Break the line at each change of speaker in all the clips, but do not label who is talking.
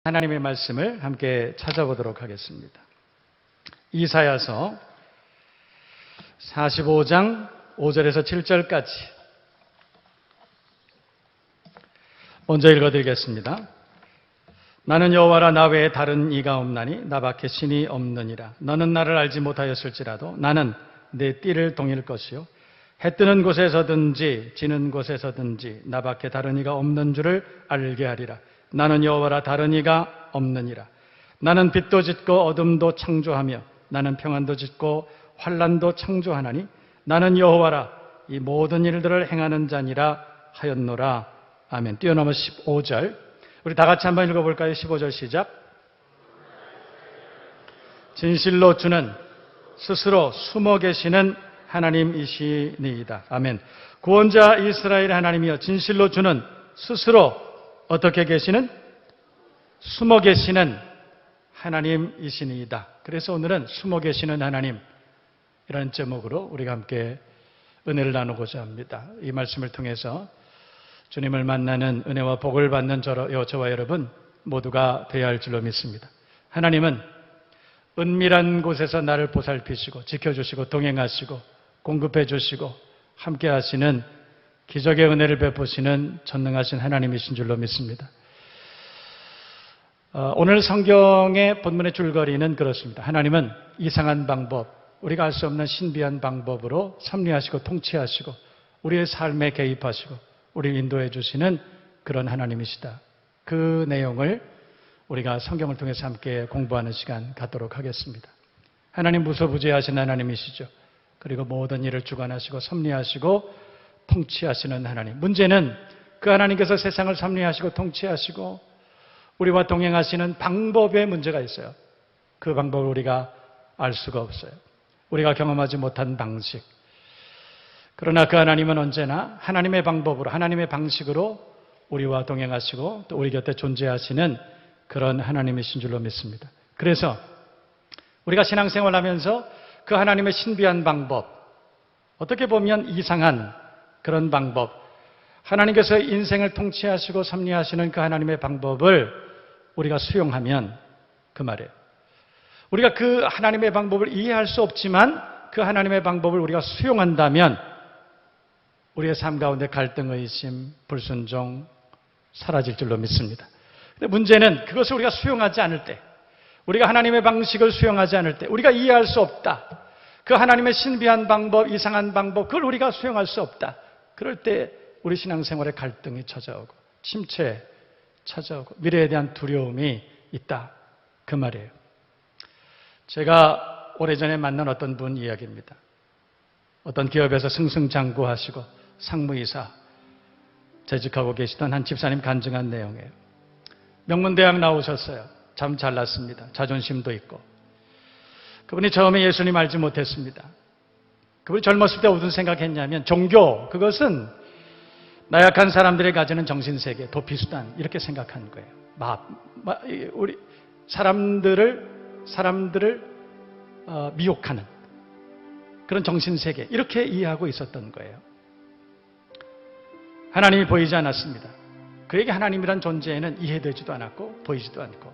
하나님의 말씀을 함께 찾아보도록 하겠습니다. 이사야서 45장 5절에서 7절까지 먼저 읽어드리겠습니다. 나는 여호와라, 나 외에 다른 이가 없나니 나밖에 신이 없느니라. 너는 나를 알지 못하였을지라도 나는 내 띠를 동일 것이요 해 뜨는 곳에서든지 지는 곳에서든지 나밖에 다른 이가 없는 줄을 알게 하리라. 나는 여호와라, 다른 이가 없느니라. 나는 빛도 짓고 어둠도 창조하며 나는 평안도 짓고 환난도 창조하나니 나는 여호와라, 이 모든 일들을 행하는 자니라 하였노라. 아멘. 뛰어넘어 15절 우리 다 같이 한번 읽어볼까요? 15절 시작. 진실로 주는 스스로 숨어 계시는 하나님이시니이다. 아멘. 구원자 이스라엘 하나님이여, 진실로 주는 스스로 어떻게 계시는? 숨어 계시는 하나님이시니이다. 그래서 오늘은 숨어 계시는 하나님, 이라는 제목으로 우리가 함께 은혜를 나누고자 합니다. 이 말씀을 통해서 주님을 만나는 은혜와 복을 받는 저와 여러분 모두가 되어야 할 줄로 믿습니다. 하나님은 은밀한 곳에서 나를 보살피시고 지켜주시고 동행하시고 공급해 주시고 함께 하시는 기적의 은혜를 베푸시는 전능하신 하나님이신 줄로 믿습니다. 오늘 성경의 본문의 줄거리는 그렇습니다. 하나님은 이상한 방법, 우리가 알 수 없는 신비한 방법으로 섭리하시고 통치하시고 우리의 삶에 개입하시고 우리를 인도해 주시는 그런 하나님이시다. 그 내용을 우리가 성경을 통해서 함께 공부하는 시간 갖도록 하겠습니다. 하나님 무소부재하신 하나님이시죠. 그리고 모든 일을 주관하시고 섭리하시고 통치하시는 하나님. 문제는 그 하나님께서 세상을 섭리하시고 통치하시고 우리와 동행하시는 방법에 문제가 있어요. 그 방법을 우리가 알 수가 없어요. 우리가 경험하지 못한 방식. 그러나 그 하나님은 언제나 하나님의 방법으로, 하나님의 방식으로 우리와 동행하시고 또 우리 곁에 존재하시는 그런 하나님이신 줄로 믿습니다. 그래서 우리가 신앙생활하면서 그 하나님의 신비한 방법, 어떻게 보면 이상한 그런 방법, 하나님께서 인생을 통치하시고 섭리하시는 그 하나님의 방법을 우리가 수용하면 그 말이에요. 우리가 그 하나님의 방법을 이해할 수 없지만 그 하나님의 방법을 우리가 수용한다면 우리의 삶 가운데 갈등, 의심, 불순종 사라질 줄로 믿습니다. 근데 문제는 그것을 우리가 수용하지 않을 때, 우리가 하나님의 방식을 수용하지 않을 때, 우리가 이해할 수 없다. 그 하나님의 신비한 방법, 이상한 방법, 그걸 우리가 수용할 수 없다. 그럴 때 우리 신앙생활에 갈등이 찾아오고 침체 찾아오고 미래에 대한 두려움이 있다. 그 말이에요. 제가 오래전에 만난 어떤 분 이야기입니다. 어떤 기업에서 승승장구하시고 상무이사 재직하고 계시던 한 집사님 간증한 내용이에요. 명문대학 나오셨어요. 참 잘났습니다. 자존심도 있고. 그분이 처음에 예수님 알지 못했습니다. 그분이 젊었을 때 무슨 생각했냐면 종교, 그것은 나약한 사람들이 가지는 정신세계, 도피수단 이렇게 생각한 거예요. 우리 사람들을 미혹하는 그런 정신세계 이렇게 이해하고 있었던 거예요. 하나님이 보이지 않았습니다. 그에게 하나님이란 존재는 이해되지도 않았고 보이지도 않고.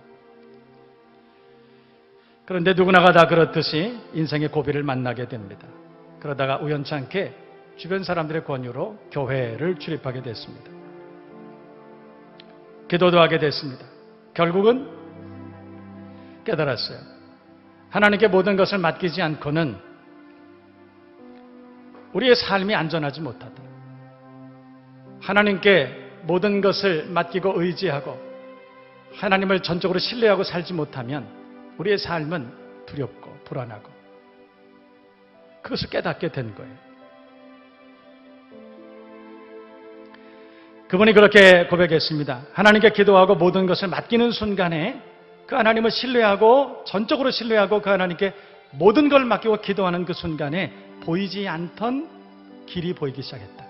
그런데 누구나가 다 그렇듯이 인생의 고비를 만나게 됩니다. 그러다가 우연찮게 주변 사람들의 권유로 교회를 출입하게 됐습니다. 기도도 하게 됐습니다. 결국은 깨달았어요. 하나님께 모든 것을 맡기지 않고는 우리의 삶이 안전하지 못하다. 하나님께 모든 것을 맡기고 의지하고 하나님을 전적으로 신뢰하고 살지 못하면 우리의 삶은 두렵고 불안하고 그것을 깨닫게 된 거예요. 그분이 그렇게 고백했습니다. 하나님께 기도하고 모든 것을 맡기는 순간에 그 하나님을 신뢰하고 전적으로 신뢰하고 그 하나님께 모든 걸 맡기고 기도하는 그 순간에 보이지 않던 길이 보이기 시작했다.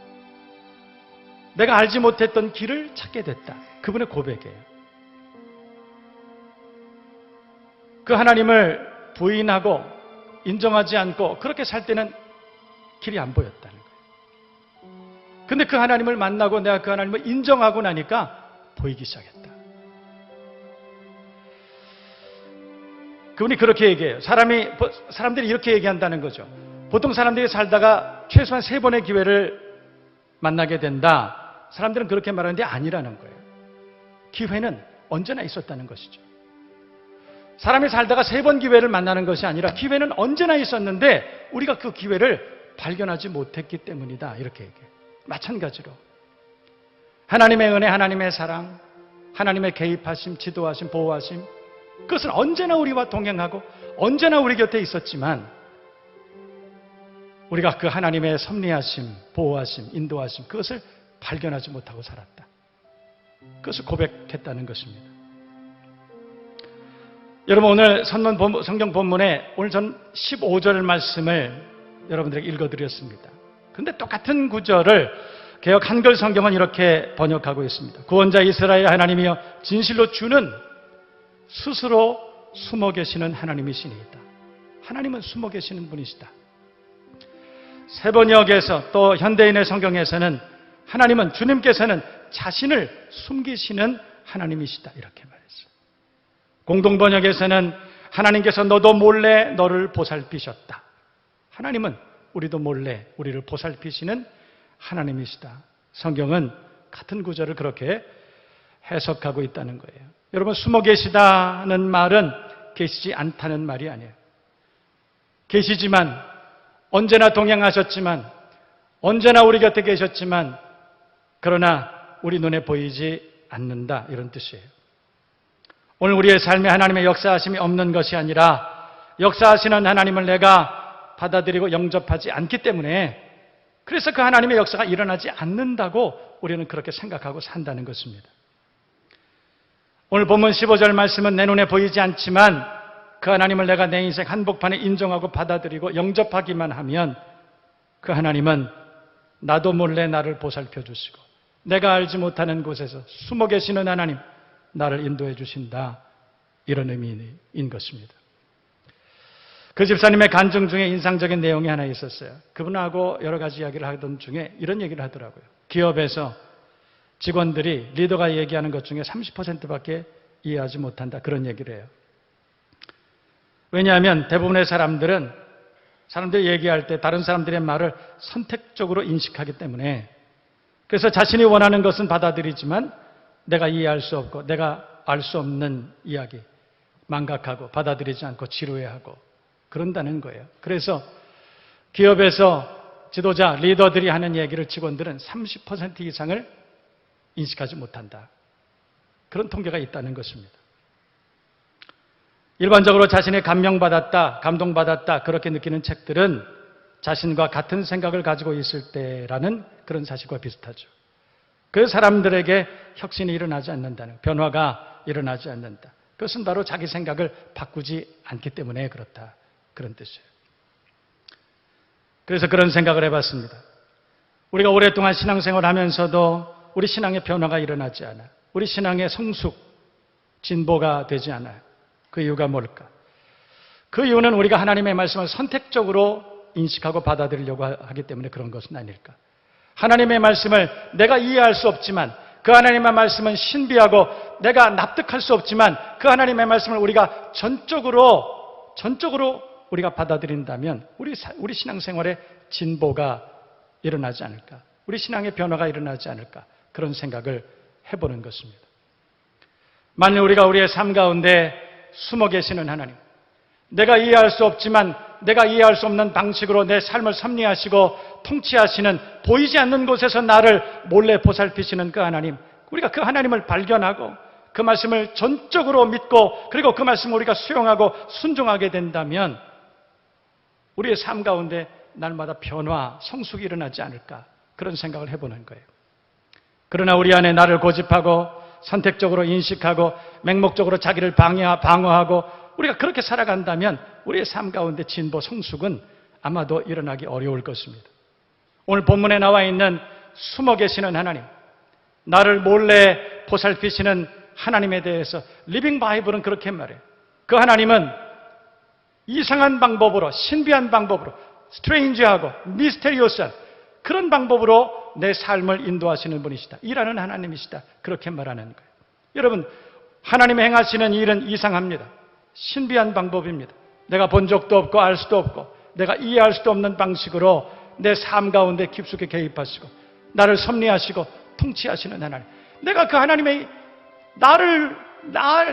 내가 알지 못했던 길을 찾게 됐다. 그분의 고백이에요. 그 하나님을 부인하고 인정하지 않고 그렇게 살 때는 길이 안 보였다는 거예요. 근데 그 하나님을 만나고 내가 그 하나님을 인정하고 나니까 보이기 시작했다. 그분이 그렇게 얘기해요. 사람들이 이렇게 얘기한다는 거죠. 보통 사람들이 살다가 최소한 3번의 기회를 만나게 된다. 사람들은 그렇게 말하는데 아니라는 거예요. 기회는 언제나 있었다는 것이죠. 사람이 살다가 3번 기회를 만나는 것이 아니라 기회는 언제나 있었는데 우리가 그 기회를 발견하지 못했기 때문이다. 이렇게 얘기해요. 마찬가지로 하나님의 은혜, 하나님의 사랑, 하나님의 개입하심, 지도하심, 보호하심, 그것은 언제나 우리와 동행하고 언제나 우리 곁에 있었지만 우리가 그 하나님의 섭리하심, 보호하심, 인도하심, 그것을 발견하지 못하고 살았다. 그것을 고백했다는 것입니다. 여러분, 오늘 성경 본문에 오늘 전 15절 말씀을 여러분들에게 읽어드렸습니다. 그런데 똑같은 구절을 개역 한글 성경은 이렇게 번역하고 있습니다. 구원자 이스라엘 하나님이여 진실로 주는 스스로 숨어 계시는 하나님이시니이다. 하나님은 숨어 계시는 분이시다. 세번역에서 또 현대인의 성경에서는 하나님은, 주님께서는 자신을 숨기시는 하나님이시다. 이렇게 말했어요. 공동번역에서는 하나님께서 너도 몰래 너를 보살피셨다. 하나님은 우리도 몰래 우리를 보살피시는 하나님이시다. 성경은 같은 구절을 그렇게 해석하고 있다는 거예요. 여러분, 숨어 계시다는 말은 계시지 않다는 말이 아니에요. 계시지만, 언제나 동행하셨지만, 언제나 우리 곁에 계셨지만, 그러나 우리 눈에 보이지 않는다, 이런 뜻이에요. 오늘 우리의 삶에 하나님의 역사하심이 없는 것이 아니라 역사하시는 하나님을 내가 받아들이고 영접하지 않기 때문에, 그래서 그 하나님의 역사가 일어나지 않는다고 우리는 그렇게 생각하고 산다는 것입니다. 오늘 본문 15절 말씀은 내 눈에 보이지 않지만 그 하나님을 내가 내 인생 한복판에 인정하고 받아들이고 영접하기만 하면 그 하나님은 나도 몰래 나를 보살펴 주시고 내가 알지 못하는 곳에서 숨어 계시는 하나님, 나를 인도해 주신다. 이런 의미인 것입니다. 그 집사님의 간증 중에 인상적인 내용이 하나 있었어요. 그분하고 여러 가지 이야기를 하던 중에 이런 얘기를 하더라고요. 기업에서 직원들이 리더가 얘기하는 것 중에 30%밖에 이해하지 못한다. 그런 얘기를 해요. 왜냐하면 대부분의 사람들이 얘기할 때 다른 사람들의 말을 선택적으로 인식하기 때문에, 그래서 자신이 원하는 것은 받아들이지만 내가 이해할 수 없고 내가 알 수 없는 이야기 망각하고 받아들이지 않고 지루해하고 그런다는 거예요. 그래서 기업에서 지도자, 리더들이 하는 얘기를 직원들은 30% 이상을 인식하지 못한다. 그런 통계가 있다는 것입니다. 일반적으로 자신의 감명받았다, 감동받았다 그렇게 느끼는 책들은 자신과 같은 생각을 가지고 있을 때라는 그런 사실과 비슷하죠. 그 사람들에게 혁신이 일어나지 않는다는, 변화가 일어나지 않는다. 그것은 바로 자기 생각을 바꾸지 않기 때문에 그렇다. 그런 뜻이에요. 그래서 그런 생각을 해봤습니다. 우리가 오랫동안 신앙생활을 하면서도 우리 신앙의 변화가 일어나지 않아. 우리 신앙의 성숙, 진보가 되지 않아요. 그 이유가 뭘까? 그 이유는 우리가 하나님의 말씀을 선택적으로 인식하고 받아들이려고 하기 때문에 그런 것은 아닐까? 하나님의 말씀을 내가 이해할 수 없지만, 그 하나님의 말씀은 신비하고 내가 납득할 수 없지만 그 하나님의 말씀을 우리가 전적으로 우리가 받아들인다면 우리 신앙생활에 진보가 일어나지 않을까? 우리 신앙의 변화가 일어나지 않을까? 그런 생각을 해보는 것입니다. 만일 우리가 우리의 삶 가운데 숨어 계시는 하나님, 내가 이해할 수 없지만 내가 이해할 수 없는 방식으로 내 삶을 섭리하시고 통치하시는, 보이지 않는 곳에서 나를 몰래 보살피시는 그 하나님, 우리가 그 하나님을 발견하고 그 말씀을 전적으로 믿고 그리고 그 말씀을 우리가 수용하고 순종하게 된다면 우리의 삶 가운데 날마다 변화, 성숙이 일어나지 않을까? 그런 생각을 해보는 거예요. 그러나 우리 안에 나를 고집하고 선택적으로 인식하고 맹목적으로 자기를 방어하고 우리가 그렇게 살아간다면 우리의 삶 가운데 진보, 성숙은 아마도 일어나기 어려울 것입니다. 오늘 본문에 나와 있는 숨어 계시는 하나님, 나를 몰래 보살피시는 하나님에 대해서 리빙 바이블은 그렇게 말해요. 그 하나님은 이상한 방법으로, 신비한 방법으로, 스트레인지하고 미스테리어스한 그런 방법으로 내 삶을 인도하시는 분이시다. 일하는 하나님이시다. 그렇게 말하는 거예요. 여러분, 하나님이 행하시는 일은 이상합니다. 신비한 방법입니다. 내가 본 적도 없고 알 수도 없고 내가 이해할 수도 없는 방식으로 내 삶 가운데 깊숙이 개입하시고 나를 섭리하시고 통치하시는 하나님. 내가 그 하나님의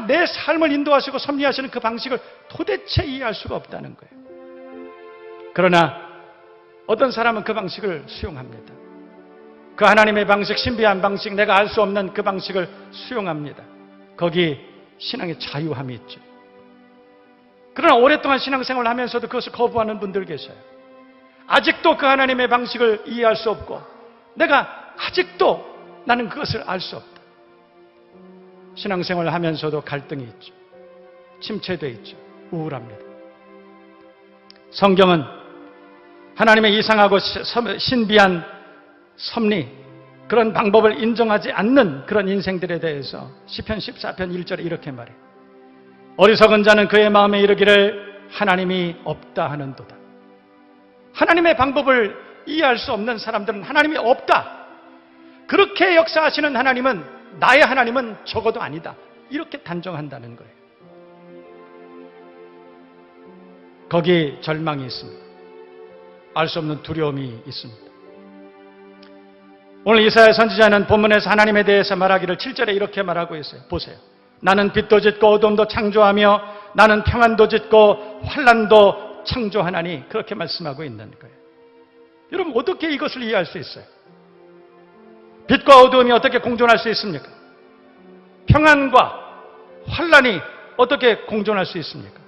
내 삶을 인도하시고 섭리하시는 그 방식을 도대체 이해할 수가 없다는 거예요. 그러나 어떤 사람은 그 방식을 수용합니다. 그 하나님의 방식, 신비한 방식, 내가 알 수 없는 그 방식을 수용합니다. 거기 신앙의 자유함이 있죠. 그러나 오랫동안 신앙생활을 하면서도 그것을 거부하는 분들 계셔요. 아직도 그 하나님의 방식을 이해할 수 없고 내가 아직도 나는 그것을 알 수 없다. 신앙생활을 하면서도 갈등이 있죠. 침체되어 있죠. 우울합니다. 성경은 하나님의 이상하고 신비한 섭리, 그런 방법을 인정하지 않는 그런 인생들에 대해서 시편 14편 1절에 이렇게 말해요. 어리석은 자는 그의 마음에 이르기를 하나님이 없다 하는도다. 하나님의 방법을 이해할 수 없는 사람들은 하나님이 없다. 그렇게 역사하시는 하나님은 나의 하나님은 적어도 아니다. 이렇게 단정한다는 거예요. 거기 절망이 있습니다. 알 수 없는 두려움이 있습니다. 오늘 이사야 선지자는 본문에서 하나님에 대해서 말하기를 7절에 이렇게 말하고 있어요. 보세요. 나는 빛도 짓고 어둠도 창조하며 나는 평안도 짓고 환난도 창조하나니, 그렇게 말씀하고 있는 거예요. 여러분, 어떻게 이것을 이해할 수 있어요? 빛과 어둠이 어떻게 공존할 수 있습니까? 평안과 환난이 어떻게 공존할 수 있습니까?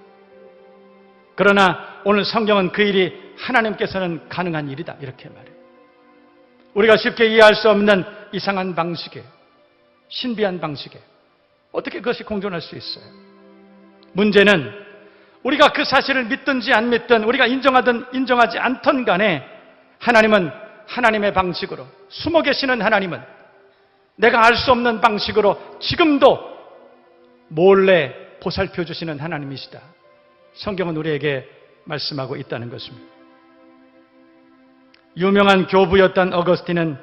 그러나 오늘 성경은 그 일이 하나님께서는 가능한 일이다, 이렇게 말해요. 우리가 쉽게 이해할 수 없는 이상한 방식에, 신비한 방식에 어떻게 그것이 공존할 수 있어요? 문제는 우리가 그 사실을 믿든지 안 믿든, 우리가 인정하든 인정하지 않든 간에 하나님은 하나님의 방식으로, 숨어 계시는 하나님은 내가 알 수 없는 방식으로 지금도 몰래 보살펴 주시는 하나님이시다. 성경은 우리에게 말씀하고 있다는 것입니다. 유명한 교부였던 어거스틴은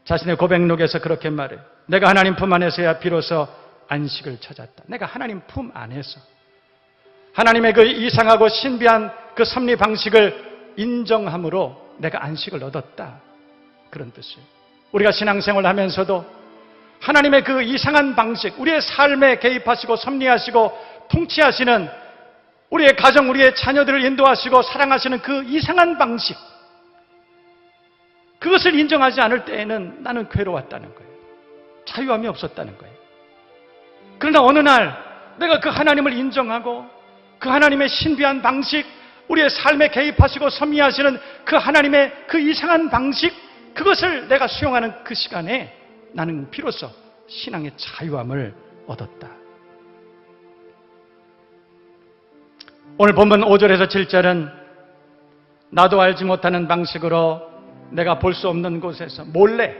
자신의 고백록에서 그렇게 말해요. 내가 하나님 품 안에서야 비로소 안식을 찾았다. 내가 하나님 품 안에서 하나님의 그 이상하고 신비한 그 섭리 방식을 인정함으로 내가 안식을 얻었다. 그런 뜻이에요. 우리가 신앙생활을 하면서도 하나님의 그 이상한 방식, 우리의 삶에 개입하시고 섭리하시고 통치하시는, 우리의 가정, 우리의 자녀들을 인도하시고 사랑하시는 그 이상한 방식, 그것을 인정하지 않을 때에는 나는 괴로웠다는 거예요. 자유함이 없었다는 거예요. 그러나 어느 날 내가 그 하나님을 인정하고 그 하나님의 신비한 방식, 우리의 삶에 개입하시고 섭리하시는 그 하나님의 그 이상한 방식, 그것을 내가 수용하는 그 시간에 나는 비로소 신앙의 자유함을 얻었다. 오늘 본문 5절에서 7절은 나도 알지 못하는 방식으로 내가 볼 수 없는 곳에서 몰래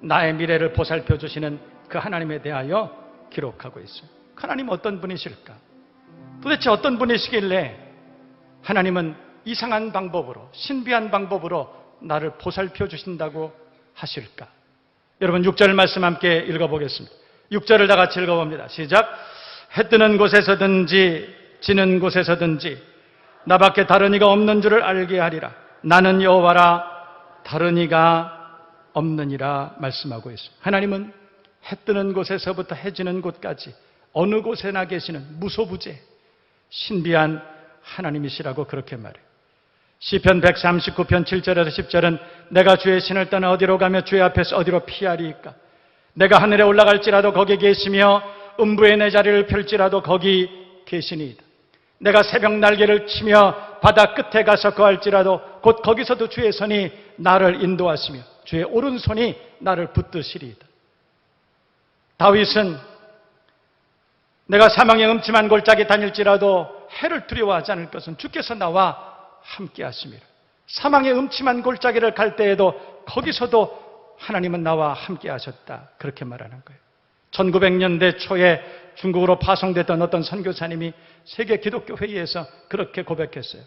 나의 미래를 보살펴 주시는 그 하나님에 대하여 기록하고 있어요. 하나님 어떤 분이실까? 도대체 어떤 분이시길래 하나님은 이상한 방법으로, 신비한 방법으로 나를 보살펴 주신다고 하실까? 여러분, 6절 말씀 함께 읽어보겠습니다. 6절을 다 같이 읽어봅니다. 시작. 해 뜨는 곳에서든지 지는 곳에서든지 나밖에 다른 이가 없는 줄을 알게 하리라. 나는 여호와라, 다른 이가 없느니라 말씀하고 있습니다. 하나님은 해 뜨는 곳에서부터 해 지는 곳까지 어느 곳에나 계시는 무소부재 신비한 하나님이시라고 그렇게 말해요. 시편 139편 7절에서 10절은 내가 주의 신을 떠나 어디로 가며 주의 앞에서 어디로 피하리이까? 내가 하늘에 올라갈지라도 거기 계시며 음부에 내 자리를 펼지라도 거기 계시니이다. 내가 새벽 날개를 치며 바다 끝에 가서 거할지라도 곧 거기서도 주의 손이 나를 인도하시며 주의 오른손이 나를 붙드시리이다. 다윗은 내가 사망의 음침한 골짜기 다닐지라도 해를 두려워하지 않을 것은 주께서 나와 함께 하심이라. 사망의 음침한 골짜기를 갈 때에도 거기서도 하나님은 나와 함께 하셨다. 그렇게 말하는 거예요. 1900년대 초에 중국으로 파송됐던 어떤 선교사님이 세계 기독교 회의에서 그렇게 고백했어요.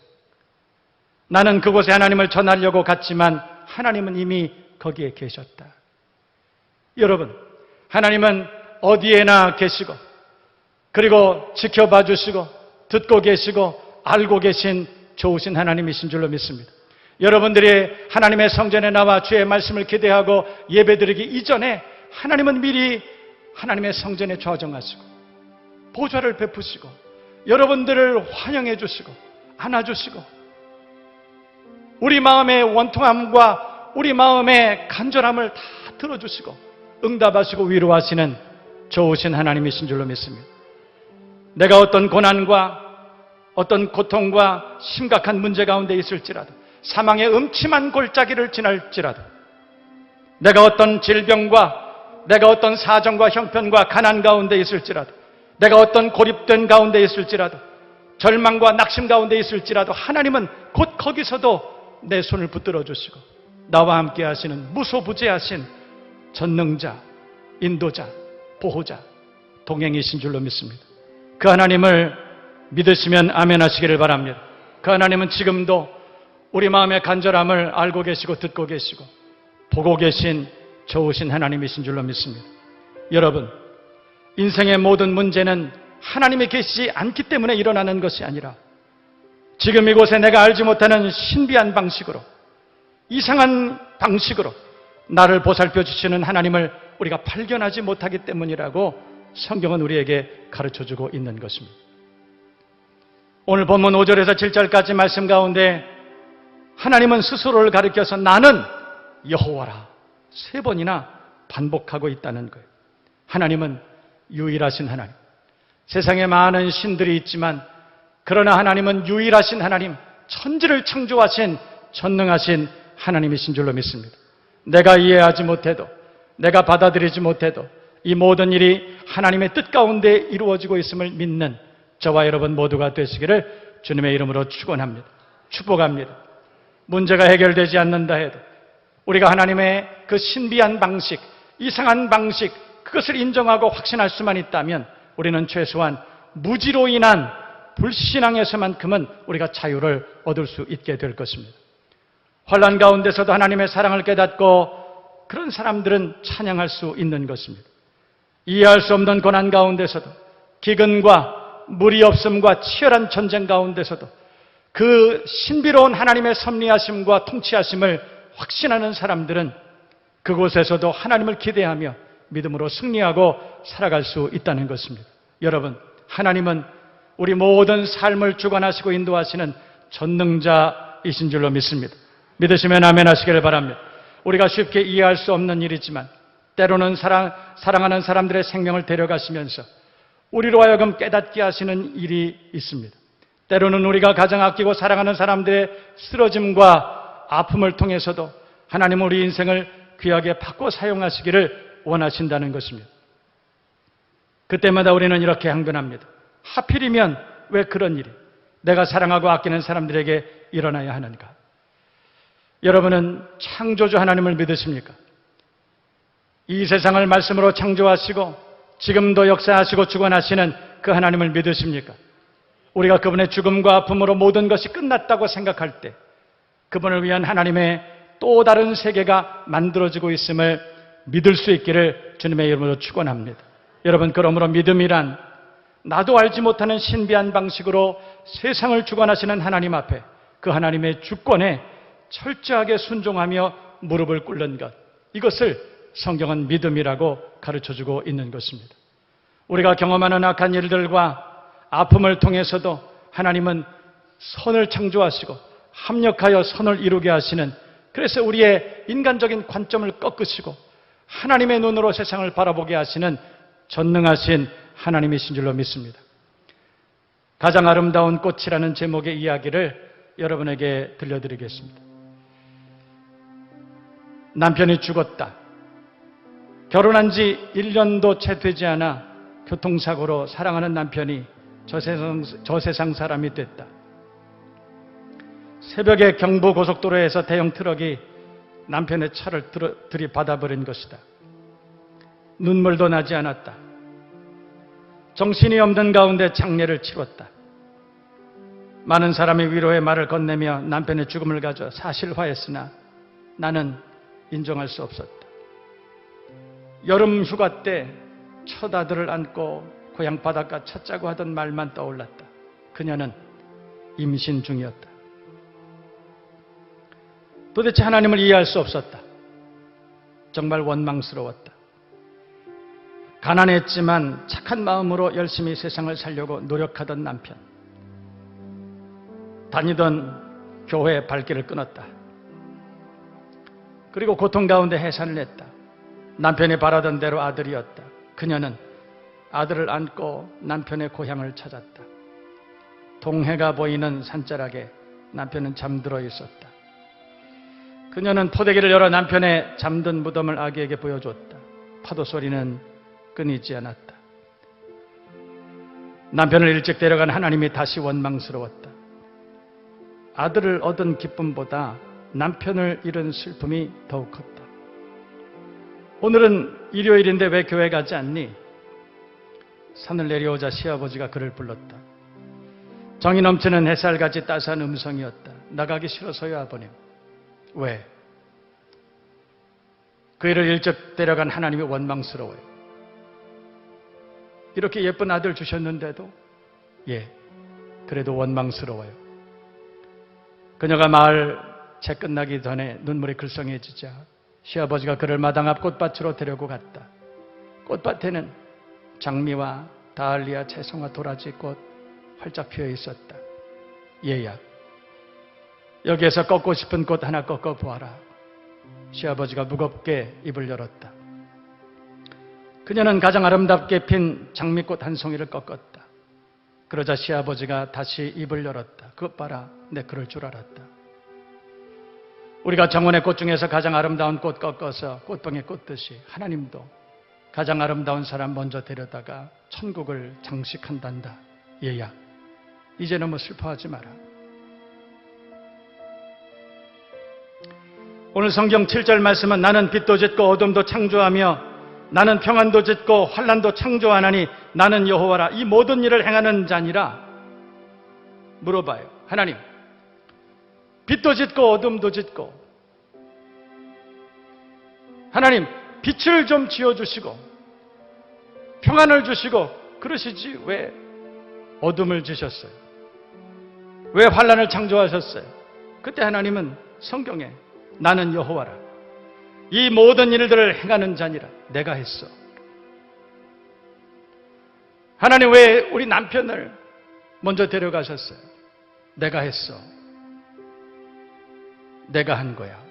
나는 그곳에 하나님을 전하려고 갔지만 하나님은 이미 거기에 계셨다. 여러분, 하나님은 어디에나 계시고 그리고 지켜봐 주시고 듣고 계시고 알고 계신 좋으신 하나님이신 줄로 믿습니다. 여러분들이 하나님의 성전에 나와 주의 말씀을 기대하고 예배드리기 이전에 하나님은 미리 하나님의 성전에 좌정하시고 보좌를 베푸시고 여러분들을 환영해 주시고 안아주시고 우리 마음의 원통함과 우리 마음의 간절함을 다 들어주시고 응답하시고 위로하시는 좋으신 하나님이신 줄로 믿습니다. 내가 어떤 고난과 어떤 고통과 심각한 문제 가운데 있을지라도 사망의 음침한 골짜기를 지날지라도 내가 어떤 질병과 내가 어떤 사정과 형편과 가난 가운데 있을지라도 내가 어떤 고립된 가운데 있을지라도 절망과 낙심 가운데 있을지라도 하나님은 곧 거기서도 내 손을 붙들어 주시고 나와 함께 하시는 무소부재하신 전능자, 인도자, 보호자, 동행이신 줄로 믿습니다. 그 하나님을 믿으시면 아멘 하시기를 바랍니다. 그 하나님은 지금도 우리 마음의 간절함을 알고 계시고 듣고 계시고 보고 계신 좋으신 하나님이신 줄로 믿습니다. 여러분, 인생의 모든 문제는 하나님이 계시지 않기 때문에 일어나는 것이 아니라 지금 이곳에 내가 알지 못하는 신비한 방식으로 이상한 방식으로 나를 보살펴 주시는 하나님을 우리가 발견하지 못하기 때문이라고 성경은 우리에게 가르쳐주고 있는 것입니다. 오늘 본문 5절에서 7절까지 말씀 가운데 하나님은 스스로를 가리켜서 나는 여호와라 3번이나 반복하고 있다는 거예요. 하나님은 유일하신 하나님. 세상에 많은 신들이 있지만 그러나 하나님은 유일하신 하나님, 천지를 창조하신 전능하신 하나님이신 줄로 믿습니다. 내가 이해하지 못해도 내가 받아들이지 못해도 이 모든 일이 하나님의 뜻 가운데 이루어지고 있음을 믿는 저와 여러분 모두가 되시기를 주님의 이름으로 축원합니다. 축복합니다. 문제가 해결되지 않는다 해도 우리가 하나님의 그 신비한 방식, 이상한 방식 그것을 인정하고 확신할 수만 있다면 우리는 최소한 무지로 인한 불신앙에서만큼은 우리가 자유를 얻을 수 있게 될 것입니다. 환난 가운데서도 하나님의 사랑을 깨닫고 그런 사람들은 찬양할 수 있는 것입니다. 이해할 수 없는 고난 가운데서도 기근과 물이 없음과 치열한 전쟁 가운데서도 그 신비로운 하나님의 섭리하심과 통치하심을 확신하는 사람들은 그곳에서도 하나님을 기대하며 믿음으로 승리하고 살아갈 수 있다는 것입니다. 여러분, 하나님은 우리 모든 삶을 주관하시고 인도하시는 전능자이신 줄로 믿습니다. 믿으시면 아멘 하시기를 바랍니다. 우리가 쉽게 이해할 수 없는 일이지만 때로는 사랑하는 사람들의 생명을 데려가시면서 우리로 하여금 깨닫게 하시는 일이 있습니다. 때로는 우리가 가장 아끼고 사랑하는 사람들의 쓰러짐과 아픔을 통해서도 하나님은 우리 인생을 귀하게 바꿔 사용하시기를 원하신다는 것입니다. 그때마다 우리는 이렇게 항변합니다. 하필이면 왜 그런 일이 내가 사랑하고 아끼는 사람들에게 일어나야 하는가? 여러분은 창조주 하나님을 믿으십니까? 이 세상을 말씀으로 창조하시고 지금도 역사하시고 주관하시는 그 하나님을 믿으십니까? 우리가 그분의 죽음과 아픔으로 모든 것이 끝났다고 생각할 때 그분을 위한 하나님의 또 다른 세계가 만들어지고 있음을 믿을 수 있기를 주님의 이름으로 축원합니다. 여러분, 그러므로 믿음이란 나도 알지 못하는 신비한 방식으로 세상을 주관하시는 하나님 앞에 그 하나님의 주권에 철저하게 순종하며 무릎을 꿇는 것, 이것을 성경은 믿음이라고 가르쳐주고 있는 것입니다. 우리가 경험하는 악한 일들과 아픔을 통해서도 하나님은 선을 창조하시고 합력하여 선을 이루게 하시는, 그래서 우리의 인간적인 관점을 꺾으시고 하나님의 눈으로 세상을 바라보게 하시는 전능하신 하나님이신 줄로 믿습니다. 가장 아름다운 꽃이라는 제목의 이야기를 여러분에게 들려드리겠습니다. 남편이 죽었다. 결혼한 지 1년도 채 되지 않아 교통사고로 사랑하는 남편이 저 세상 사람이 됐다. 새벽에 경부 고속도로에서 대형 트럭이 남편의 차를 들이받아버린 것이다. 눈물도 나지 않았다. 정신이 없는 가운데 장례를 치렀다. 많은 사람이 위로의 말을 건네며 남편의 죽음을 가져 사실화했으나 나는 인정할 수 없었다. 여름 휴가 때 첫 아들을 안고 고향 바닷가 찾자고 하던 말만 떠올랐다. 그녀는 임신 중이었다. 도대체 하나님을 이해할 수 없었다. 정말 원망스러웠다. 가난했지만 착한 마음으로 열심히 세상을 살려고 노력하던 남편. 다니던 교회의 발길을 끊었다. 그리고 고통 가운데 해산을 했다. 남편이 바라던 대로 아들이었다. 그녀는 아들을 안고 남편의 고향을 찾았다. 동해가 보이는 산자락에 남편은 잠들어 있었다. 그녀는 포대기를 열어 남편의 잠든 무덤을 아기에게 보여줬다. 파도 소리는 끊이지 않았다. 남편을 일찍 데려간 하나님이 다시 원망스러웠다. 아들을 얻은 기쁨보다 남편을 잃은 슬픔이 더욱 컸다. 오늘은 일요일인데 왜 교회 가지 않니? 산을 내려오자 시아버지가 그를 불렀다. 정이 넘치는 햇살같이 따스한 음성이었다. 나가기 싫어서요, 아버님. 왜? 그 일을 일찍 데려간 하나님이 원망스러워요. 이렇게 예쁜 아들 주셨는데도 그래도 원망스러워요. 그녀가 마을 채 끝나기 전에 눈물이 글썽해지자 시아버지가 그를 마당 앞 꽃밭으로 데리고 갔다. 꽃밭에는 장미와 다알리아, 채송화, 도라지 꽃 활짝 피어 있었다. 얘야, 여기에서 꺾고 싶은 꽃 하나 꺾어 보아라. 시아버지가 무겁게 입을 열었다. 그녀는 가장 아름답게 핀 장미꽃 한 송이를 꺾었다. 그러자 시아버지가 다시 입을 열었다. 그것 봐라, 내 그럴 줄 알았다. 우리가 정원의 꽃 중에서 가장 아름다운 꽃 꺾어서 꽃봉에 꽂듯이 하나님도 가장 아름다운 사람 먼저 데려다가 천국을 장식한단다. 얘야, 이제 너무 슬퍼하지 마라. 오늘 성경 7절 말씀은 나는 빛도 짓고 어둠도 창조하며 나는 평안도 짓고 환난도 창조하나니 나는 여호와라. 이 모든 일을 행하는 자니라. 물어봐요. 하나님, 빛도 짓고 어둠도 짓고 하나님, 빛을 좀 지어주시고 평안을 주시고 그러시지 왜 어둠을 지셨어요? 왜 환난을 창조하셨어요? 그때 하나님은 성경에 나는 여호와라. 이 모든 일들을 행하는 자니라. 내가 했어. 하나님 왜 우리 남편을 먼저 데려가셨어요? 내가 했어. 내가 한 거야.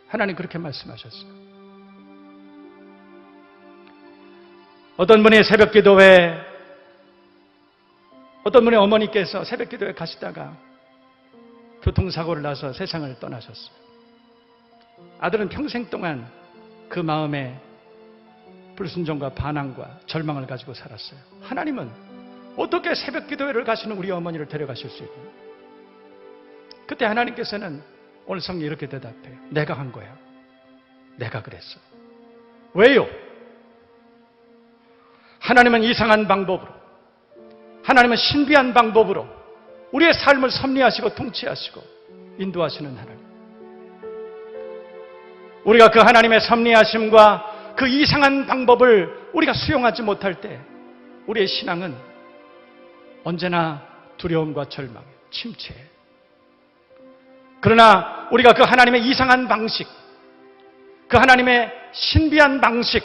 하나님 그렇게 말씀하셨어요. 어떤 분이 새벽기도회, 어떤 분의 어머니께서 새벽기도회 가시다가 교통사고를 나서 세상을 떠나셨어요. 아들은 평생 동안 그 마음에 불순종과 반항과 절망을 가지고 살았어요. 하나님은 어떻게 새벽기도회를 가시는 우리 어머니를 데려가실 수 있나요? 그때 하나님께서는 오늘 성경에 이렇게 대답해요. 내가 한 거야. 내가 그랬어. 왜요? 하나님은 이상한 방법으로, 하나님은 신비한 방법으로 우리의 삶을 섭리하시고 통치하시고 인도하시는 하나님. 우리가 그 하나님의 섭리하심과 그 이상한 방법을 우리가 수용하지 못할 때 우리의 신앙은 언제나 두려움과 절망, 침체. 그러나 우리가 그 하나님의 이상한 방식, 그 하나님의 신비한 방식,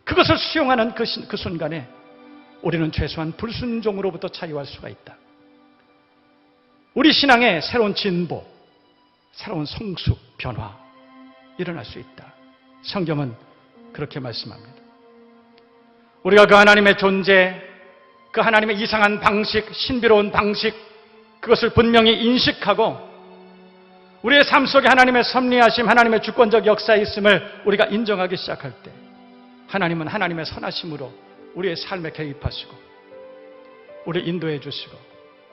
그것을 수용하는 그 순간에 우리는 최소한 불순종으로부터 자유할 수가 있다. 우리 신앙에 새로운 진보, 새로운 성숙, 변화 일어날 수 있다. 성경은 그렇게 말씀합니다. 우리가 그 하나님의 존재, 그 하나님의 이상한 방식, 신비로운 방식, 그것을 분명히 인식하고 우리의 삶 속에 하나님의 섭리하심, 하나님의 주권적 역사에 있음을 우리가 인정하기 시작할 때 하나님은 하나님의 선하심으로 우리의 삶에 개입하시고 우리를 인도해 주시고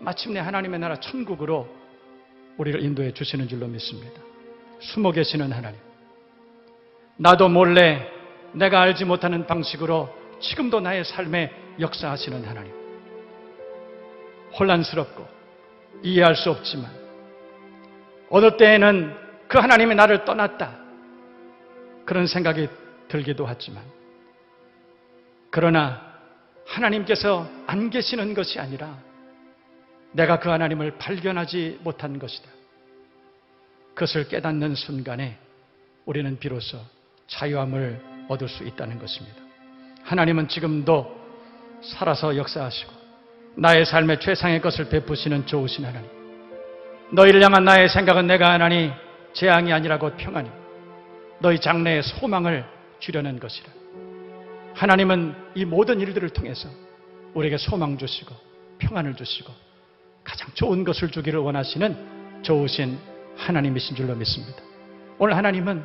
마침내 하나님의 나라 천국으로 우리를 인도해 주시는 줄로 믿습니다. 숨어 계시는 하나님, 나도 몰래 내가 알지 못하는 방식으로 지금도 나의 삶에 역사하시는 하나님, 혼란스럽고 이해할 수 없지만 어느 때에는 그 하나님이 나를 떠났다 그런 생각이 들기도 하지만, 그러나 하나님께서 안 계시는 것이 아니라 내가 그 하나님을 발견하지 못한 것이다. 그것을 깨닫는 순간에 우리는 비로소 자유함을 얻을 수 있다는 것입니다. 하나님은 지금도 살아서 역사하시고 나의 삶의 최상의 것을 베푸시는 좋으신 하나님. 너희를 향한 나의 생각은 내가 하나니 재앙이 아니라 곧 평안이요 너희 장래에 소망을 주려는 것이라. 하나님은 이 모든 일들을 통해서 우리에게 소망 주시고 평안을 주시고 가장 좋은 것을 주기를 원하시는 좋으신 하나님이신 줄로 믿습니다. 오늘 하나님은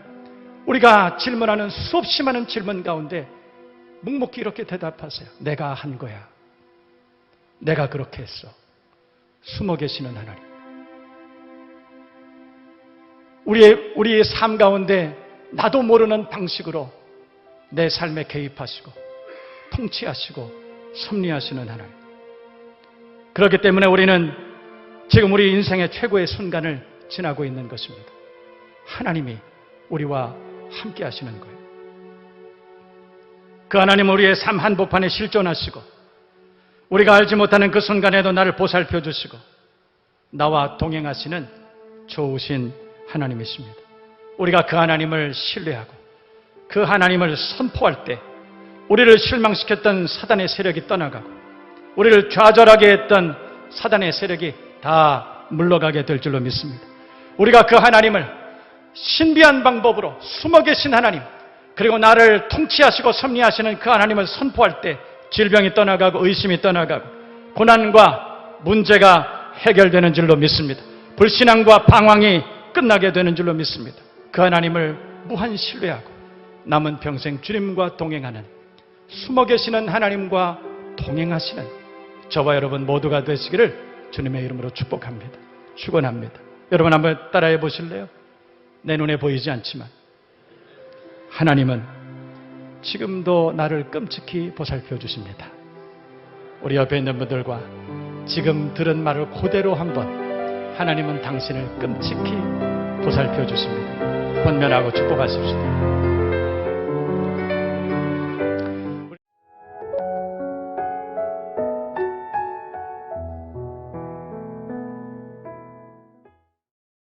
우리가 질문하는 수없이 많은 질문 가운데 묵묵히 이렇게 대답하세요. 내가 한 거야. 내가 그렇게 했어. 숨어 계시는 하나님. 우리의 삶 가운데 나도 모르는 방식으로 내 삶에 개입하시고 통치하시고 섭리하시는 하나님. 그렇기 때문에 우리는 지금 우리 인생의 최고의 순간을 지나고 있는 것입니다. 하나님이 우리와 함께 하시는 거예요. 그 하나님은 우리의 삶 한복판에 실존하시고 우리가 알지 못하는 그 순간에도 나를 보살펴 주시고 나와 동행하시는 좋으신 하나님이십니다. 우리가 그 하나님을 신뢰하고 그 하나님을 선포할 때 우리를 실망시켰던 사단의 세력이 떠나가고 우리를 좌절하게 했던 사단의 세력이 다 물러가게 될 줄로 믿습니다. 우리가 그 하나님을 신비한 방법으로 숨어 계신 하나님, 그리고 나를 통치하시고 섭리하시는 그 하나님을 선포할 때 질병이 떠나가고 의심이 떠나가고 고난과 문제가 해결되는 줄로 믿습니다. 불신앙과 방황이 끝나게 되는 줄로 믿습니다. 그 하나님을 무한 신뢰하고 남은 평생 주님과 동행하는, 숨어 계시는 하나님과 동행하시는 저와 여러분 모두가 되시기를 주님의 이름으로 축복합니다. 축원합니다. 여러분 한번 따라해 보실래요? 내 눈에 보이지 않지만 하나님은 지금도 나를 끔찍히 보살펴 주십니다. 우리 옆에 있는 분들과 지금 들은 말을 그대로 한번, 하나님은 당신을 끔찍히 보살펴 주십니다. 권면하고 축복하십시오.